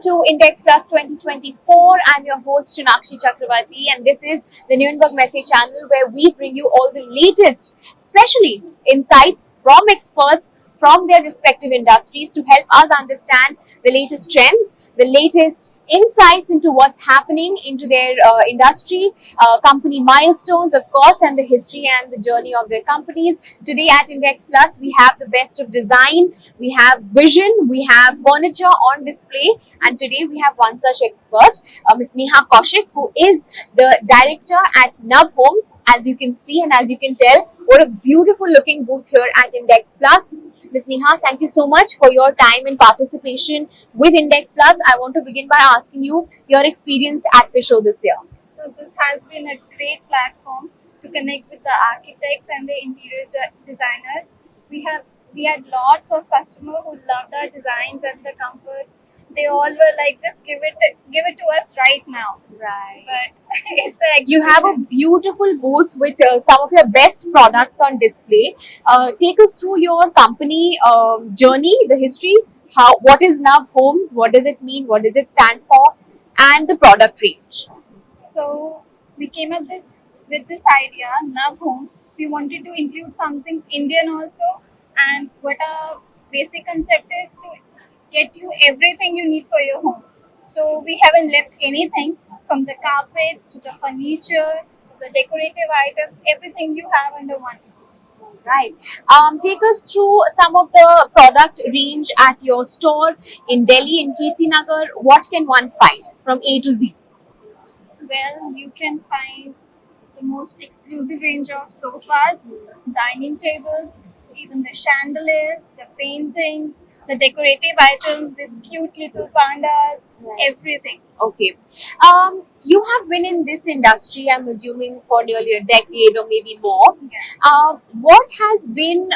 to Index Plus 2024. I'm your host Chinakshi Chakravarti, and this is the Nuremberg Message channel where we bring you all the latest, especially insights from experts from their respective industries to help us understand the latest trends, the latest insights into what's happening into their industry, company milestones, of course, and the history and the journey of their companies. Today at Index Plus, we have the best of design, we have vision, we have furniture on display, and today we have one such expert, Ms. Neha Kaushik, who is the director at Nav Homes. As you can see and as you can tell, what a beautiful looking booth here at Index Plus. Ms. Neha, thank you so much for your time and participation with Index Plus. I want to begin by asking you your experience at the show this year. So this has been a great platform to connect with the architects and the interior designers. We had lots of customers who loved our designs and the comfort. They all were like, just give it to us right now. Right. But it's a You have a beautiful booth with some of your best products on display. Take us through your company journey, the history. What is Nav Homes? What does it mean? What does it stand for? And the product range. So we came up with this idea, Nav Home. We wanted to include something Indian also, and what our basic concept is to get you everything you need for your home. So we haven't left anything from the carpets to the furniture, to the decorative items, everything you have under one roof. Right. Take us through some of the product range at your store in Delhi, in Kirtinagar. What can one find from A to Z? Well, you can find the most exclusive range of sofas, dining tables, even the chandeliers, the paintings, the decorative items, these cute little pandas, everything. Okay. You have been in this industry, I'm assuming, for nearly a decade or maybe more. Yeah. What has been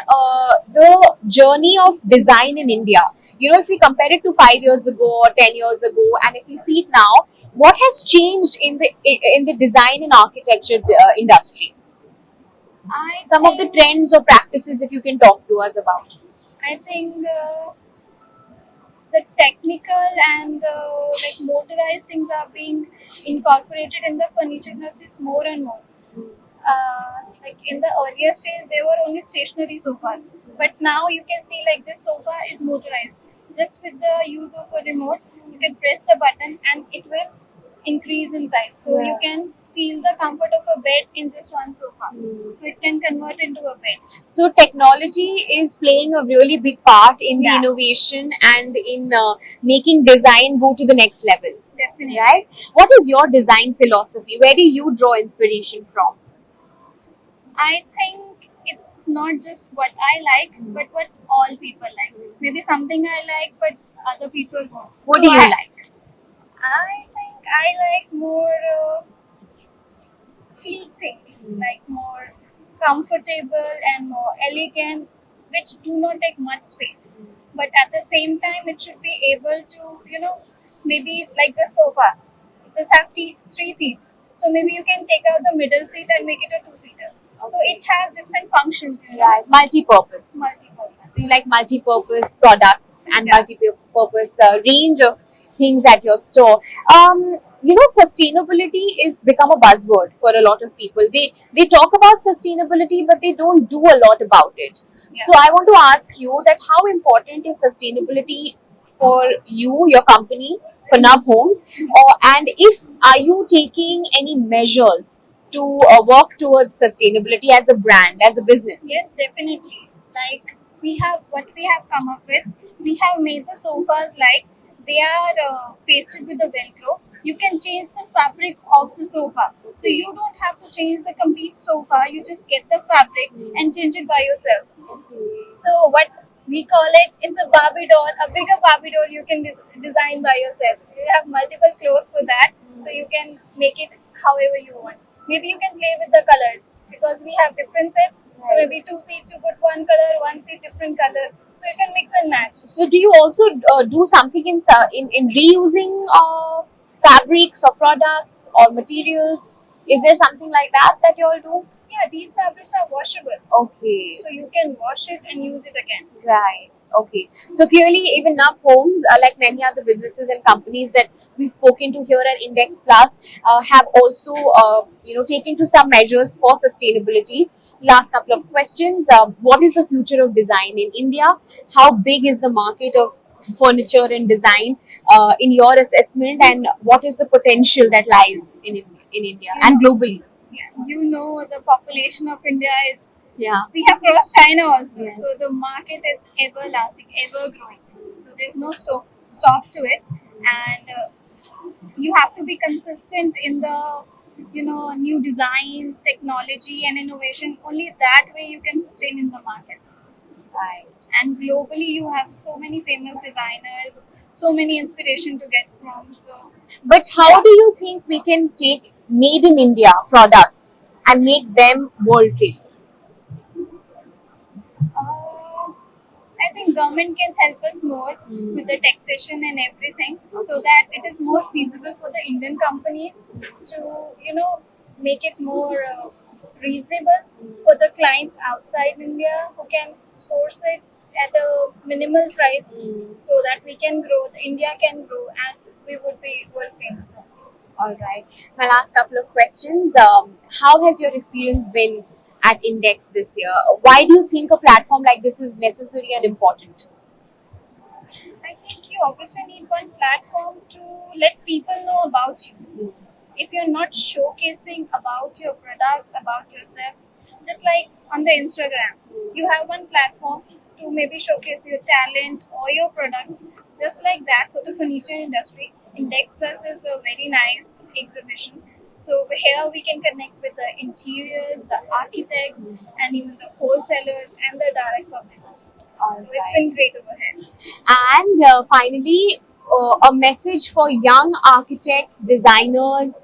the journey of design in India? You know, if we compare it to 5 years ago or 10 years ago, and if we see it now, what has changed in the design and architecture industry? I Some of the think, trends or practices, if you can talk to us about. I think the technical and the like motorized things are being incorporated in the furniture industries more and more. Like in the earlier stage, they were only stationary sofas, but now you can see like this sofa is motorized. Just with the use of a remote, you can press the button and it will increase in size. So you can feel the comfort of a bed in just one sofa. So it can convert into a bed. So technology is playing a really big part in the Yeah. innovation and in making design go to the next level, Definitely. right? What is your design philosophy? Where do you draw inspiration from? I think it's not just what I like, but what all people like. Maybe something I like, but other people won't. What So do you like? I think I like more sleek things, like more comfortable and more elegant, which do not take much space. But at the same time, it should be able to, maybe like the sofa. This have three seats, so maybe you can take out the middle seat and make it a two-seater. So it has different functions, Right, multi-purpose. multi-purpose. So you like multi-purpose products and Yeah. multi-purpose range of things at your store. Sustainability is become a buzzword for a lot of people. They talk about sustainability, but they don't do a lot about it. Yeah. So I want to ask you that how important is sustainability for you, your company, for Nav Homes, and if are you taking any measures to work towards sustainability as a brand, as a business? Yes, definitely. Like we have come up with. We have made the sofas like they are pasted with the Velcro. You can change the fabric of the sofa, so you don't have to change the complete sofa. You just get the fabric and change it by yourself. So what we call it, it's a Barbie doll, a bigger Barbie doll you can design by yourself. So you have multiple clothes for that, so you can make it however you want. Maybe you can play with the colors because we have different sets. So maybe two seats you put one color, one seat different color. So you can mix and match. So do you also do something in reusing fabrics or products or materials? Is there something like that you all do? Yeah, these fabrics are washable, Okay. so you can wash it and use it again. Right. Okay. So clearly, even Nub Homes, like many other businesses and companies that we've spoken to here at Index Plus, have also, taken to some measures for sustainability. Last couple of questions: what is the future of design in India? How big is the market of furniture and design in your assessment, and what is the potential that lies in India You and know, globally? yeah, you know the population of India is, Yeah. we have crossed China also, Yes. so the market is everlasting, ever growing. So there's no stop to it, and you have to be consistent in the new designs, technology, and innovation. Only that way you can sustain in the market. Right. And globally, you have so many famous designers, so many inspiration to get from. So But how do you think we can take made in India products and make them world famous? uh, I think government can help us more with the taxation and everything, so that it is more feasible for the Indian companies to make it more reasonable for the clients outside India who can source it at a minimal price, so that we can grow, the India can grow, and we would be world famous also. All right. My last couple of questions. How has your experience been at Index this year? Why do you think a platform like this is necessary and important? I think you obviously need one platform to let people know about you. If you're not showcasing about your products, about yourself, just like on the Instagram, you have one platform to maybe showcase your talent or your products. Just like that, for the furniture industry, Index Plus is a very nice exhibition. So here we can connect with the interiors, the architects, and even the wholesalers and the direct public. All So it's right. been great over here. And finally, a message for young architects, designers,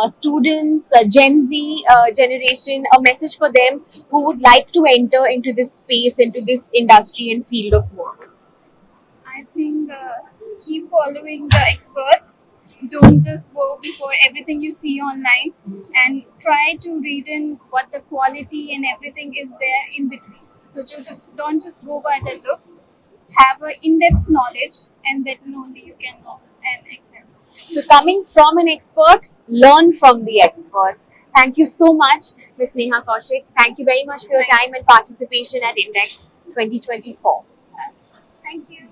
students, Gen Z generation, a message for them who would like to enter into this space, into this industry and field of work. I think keep following the experts. Don't just go before everything you see online, and try to read in what the quality and everything is there in between. So don't just go by the looks. Have a in-depth knowledge, and then only you can know and excel. So, coming from an expert, learn from the experts. Thank you so much, Ms. Neha Kaushik. Thank you very much for your Thank time and participation at Index 2024. thank you.